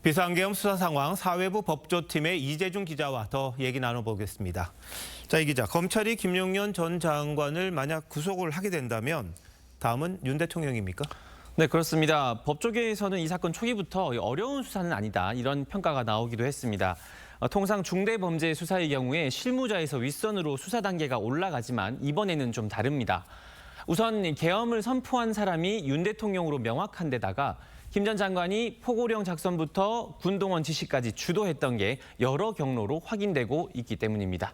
비상계엄 수사 상황 사회부 법조팀의 이재준 기자와 더 얘기 나눠보겠습니다. 자, 이 기자, 검찰이 김용현 전 장관을 만약 구속을 하게 된다면 다음은 윤 대통령입니까? 네, 그렇습니다. 법조계에서는 이 사건 초기부터 어려운 수사는 아니다, 이런 평가가 나오기도 했습니다. 통상 중대범죄 수사의 경우에 실무자에서 윗선으로 수사 단계가 올라가지만 이번에는 좀 다릅니다. 우선 계엄을 선포한 사람이 윤 대통령으로 명확한 데다가 김 전 장관이 포고령 작성부터 군동원 지시까지 주도했던 게 여러 경로로 확인되고 있기 때문입니다.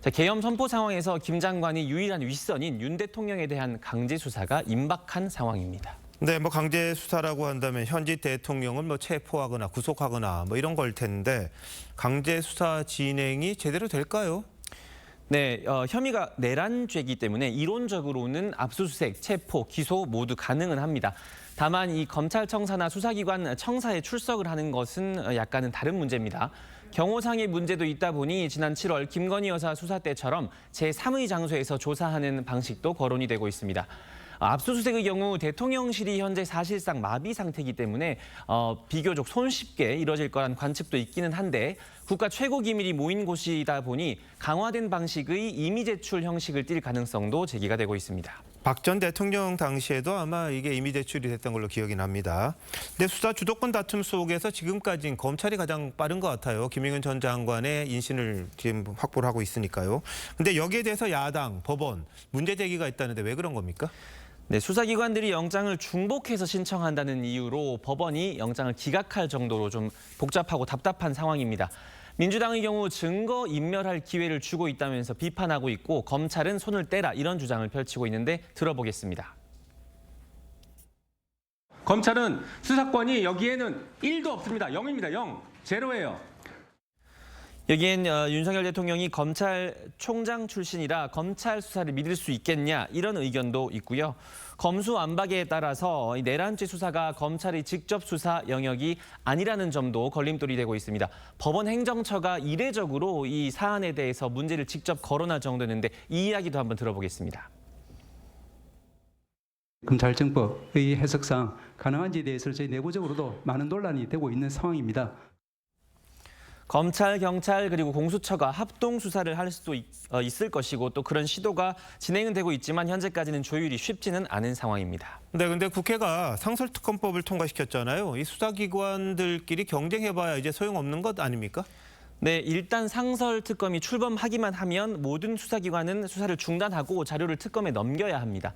자, 계엄 선포 상황에서 김 장관이 유일한 윗선인 윤 대통령에 대한 강제 수사가 임박한 상황입니다. 네, 강제 수사라고 한다면 현직 대통령을 체포하거나 구속하거나 이런 걸 텐데 강제 수사 진행이 제대로 될까요? 네, 혐의가 내란죄이기 때문에 이론적으로는 압수수색, 체포, 기소 모두 가능은 합니다. 다만 이 검찰청사나 수사기관 청사에 출석을 하는 것은 약간은 다른 문제입니다. 경호상의 문제도 있다 보니 지난 7월 김건희 여사 수사 때처럼 제3의 장소에서 조사하는 방식도 거론이 되고 있습니다. 압수수색의 경우 대통령실이 현재 사실상 마비 상태이기 때문에 비교적 손쉽게 이뤄질 거란 관측도 있기는 한데 국가 최고 기밀이 모인 곳이다 보니 강화된 방식의 이미 제출 형식을 띨 가능성도 제기가 되고 있습니다. 박 전 대통령 당시에도 아마 이게 이미 제출이 됐던 걸로 기억이 납니다. 근데 수사 주도권 다툼 속에서 지금까지는 검찰이 가장 빠른 것 같아요. 김용현 전 장관의 인신을 지금 확보를 하고 있으니까요. 근데 여기에 대해서 야당, 법원 문제 제기가 있다는데 왜 그런 겁니까? 네, 수사기관들이 영장을 중복해서 신청한다는 이유로 법원이 영장을 기각할 정도로 좀 복잡하고 답답한 상황입니다. 민주당의 경우 증거 인멸할 기회를 주고 있다면서 비판하고 있고 검찰은 손을 떼라, 이런 주장을 펼치고 있는데 들어보겠습니다. 검찰은 수사권이 여기에는 1도 없습니다. 0입니다. 0. 제로예요. 여기엔 윤석열 대통령이 검찰총장 출신이라 검찰 수사를 믿을 수 있겠냐, 이런 의견도 있고요. 검수완박에 따라서 내란죄 수사가 검찰의 직접 수사 영역이 아니라는 점도 걸림돌이 되고 있습니다. 법원 행정처가 이례적으로 이 사안에 대해서 문제를 직접 거론할 정도였는데 이 이야기도 한번 들어보겠습니다. 검찰청법의 해석상 가능한지에 대해서 저희 내부적으로도 많은 논란이 되고 있는 상황입니다. 검찰, 경찰 그리고 공수처가 합동 수사를 할 수도 있을 것이고 또 그런 시도가 진행은 되고 있지만 현재까지는 조율이 쉽지는 않은 상황입니다. 네, 근데 국회가 상설특검법을 통과시켰잖아요. 이 수사기관들끼리 경쟁해봐야 이제 소용없는 것 아닙니까? 네, 일단 상설특검이 출범하기만 하면 모든 수사기관은 수사를 중단하고 자료를 특검에 넘겨야 합니다.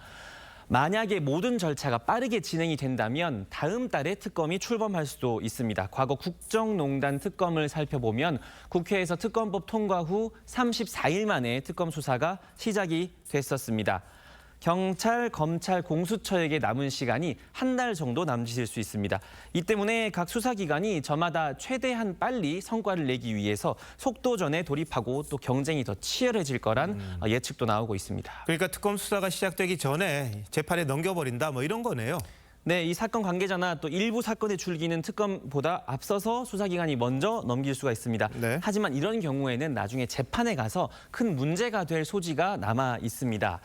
만약에 모든 절차가 빠르게 진행이 된다면 다음 달에 특검이 출범할 수도 있습니다. 과거 국정농단 특검을 살펴보면 국회에서 특검법 통과 후 34일 만에 특검 수사가 시작이 됐었습니다. 경찰, 검찰, 공수처에게 남은 시간이 한 달 정도 남짓일 수 있습니다. 이 때문에 각 수사기관이 저마다 최대한 빨리 성과를 내기 위해서 속도전에 돌입하고 또 경쟁이 더 치열해질 거란 예측도 나오고 있습니다. 그러니까 특검 수사가 시작되기 전에 재판에 넘겨버린다 이런 거네요. 네, 이 사건 관계자나 또 일부 사건의 줄기는 특검보다 앞서서 수사기관이 먼저 넘길 수가 있습니다. 네. 하지만 이런 경우에는 나중에 재판에 가서 큰 문제가 될 소지가 남아 있습니다.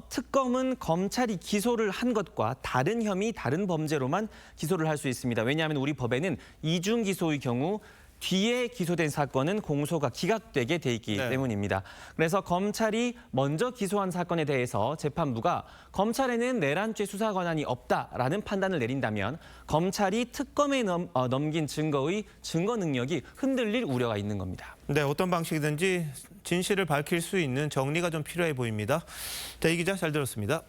특검은 검찰이 기소를 한 것과 다른 혐의, 다른 범죄로만 기소를 할 수 있습니다. 왜냐하면 우리 법에는 이중 기소의 경우 뒤에 기소된 사건은 공소가 기각되게 돼 있기 때문입니다. 그래서 검찰이 먼저 기소한 사건에 대해서 재판부가 검찰에는 내란죄 수사 권한이 없다라는 판단을 내린다면 검찰이 특검에 넘긴 증거의 증거 능력이 흔들릴 우려가 있는 겁니다. 네, 어떤 방식이든지 진실을 밝힐 수 있는 정리가 좀 필요해 보입니다. 자, 이 기자 잘 들었습니다.